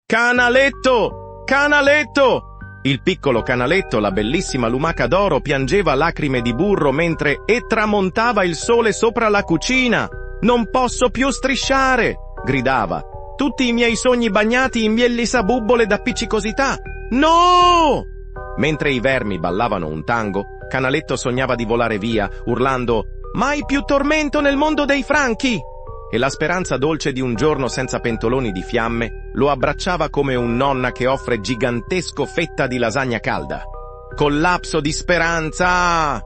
Canaletto! Canaletto! Il piccolo Canaletto, la bellissima lumaca d'oro, piangeva lacrime di burro mentre tramontava il sole sopra la cucina. Non posso più strisciare! Gridava. Tutti i miei sogni bagnati in miellisabubbole d'appiccicosità. No! Mentre i vermi ballavano un tango, Canaletto sognava di volare via, urlando «Mai più tormento nel mondo dei franchi!» E la speranza dolce di un giorno senza pentoloni di fiamme lo abbracciava come un nonna che offre gigantesco fetta di lasagna calda. Collapso di speranza!